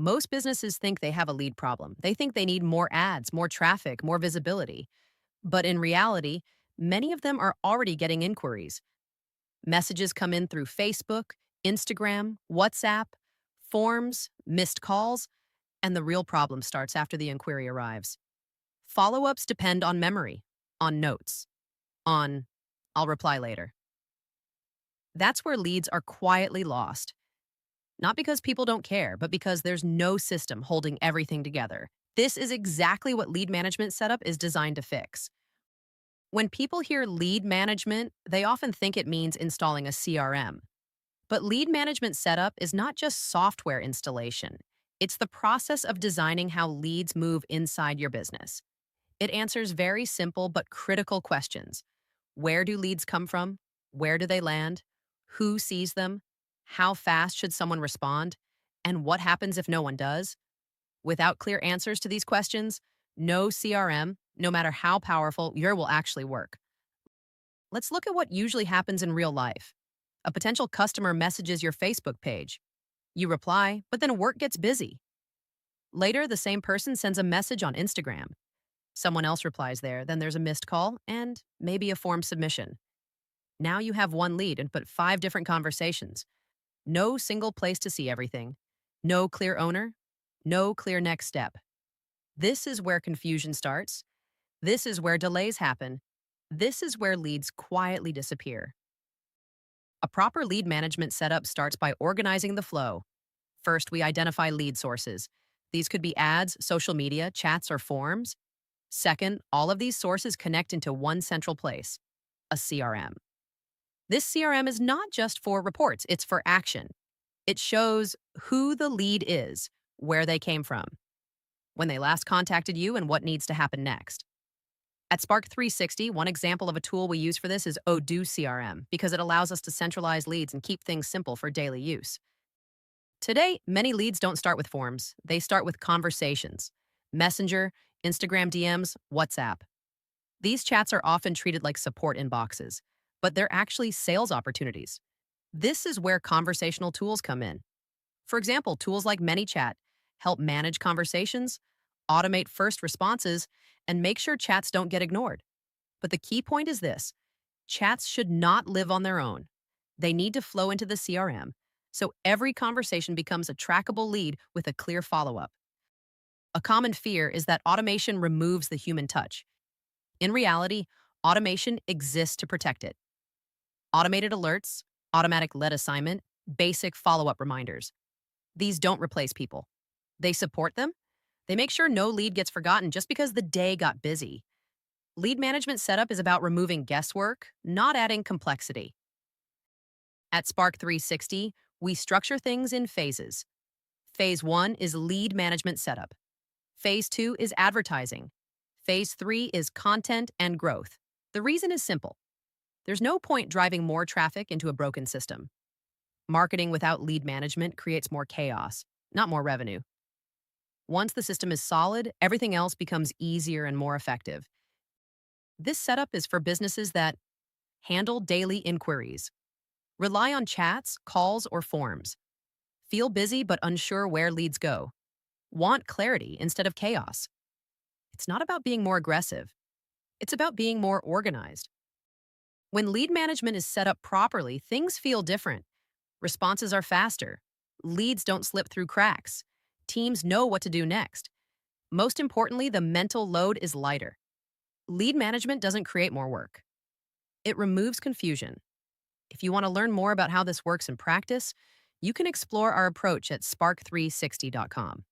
Most businesses think they have a lead problem. They think they need more ads, more traffic, more visibility. But in reality, many of them are already getting inquiries. Messages come in through Facebook, Instagram, WhatsApp, forms, missed calls, and the real problem starts after the inquiry arrives. Follow ups depend on memory, on notes, on I'll reply later. That's where leads are quietly lost. Not because people don't care, but because there's no system holding everything together. This is exactly what lead management setup is designed to fix. When people hear lead management, they often think it means installing a CRM. But lead management setup is not just software installation. It's the process of designing how leads move inside your business. It answers very simple but critical questions. Where do leads come from? Where do they land? Who sees them? How fast should someone respond? And what happens if no one does? Without clear answers to these questions, no CRM, no matter how powerful, your will actually work. Let's look at what usually happens in real life. A potential customer messages your Facebook page. You reply, but then work gets busy. Later, the same person sends a message on Instagram. Someone else replies there, then there's a missed call and maybe a form submission. Now you have one lead and put 5 different conversations. No single place to see everything. No clear owner. No clear next step. This is where confusion starts. This is where delays happen. This is where leads quietly disappear. A proper lead management setup starts by organizing the flow. First, we identify lead sources. These could be ads, social media, chats, or forms. Second, all of these sources connect into one central place, a CRM. This CRM is not just for reports, it's for action. It shows who the lead is, where they came from, when they last contacted you, and what needs to happen next. At Spark3sixty, one example of a tool we use for this is Odoo CRM because it allows us to centralize leads and keep things simple for daily use. Today, many leads don't start with forms. They start with conversations. Messenger, Instagram DMs, WhatsApp. These chats are often treated like support inboxes, but they're actually sales opportunities. This is where conversational tools come in. For example, tools like ManyChat help manage conversations, automate first responses, and make sure chats don't get ignored. But the key point is this: chats should not live on their own. They need to flow into the CRM, so every conversation becomes a trackable lead with a clear follow-up. A common fear is that automation removes the human touch. In reality, automation exists to protect it. Automated alerts, automatic lead assignment, basic follow-up reminders. These don't replace people. They support them. They make sure no lead gets forgotten just because the day got busy. Lead management setup is about removing guesswork, not adding complexity. At Spark3sixty, we structure things in phases. Phase 1 is lead management setup. Phase 2 is advertising. Phase 3 is content and growth. The reason is simple. There's no point driving more traffic into a broken system. Marketing without lead management creates more chaos, not more revenue. Once the system is solid, everything else becomes easier and more effective. This setup is for businesses that handle daily inquiries, rely on chats, calls, or forms, feel busy but unsure where leads go, want clarity instead of chaos. It's not about being more aggressive. It's about being more organized. When lead management is set up properly, things feel different. Responses are faster. Leads don't slip through cracks. Teams know what to do next. Most importantly, the mental load is lighter. Lead management doesn't create more work. It removes confusion. If you want to learn more about how this works in practice, you can explore our approach at spark3sixty.com.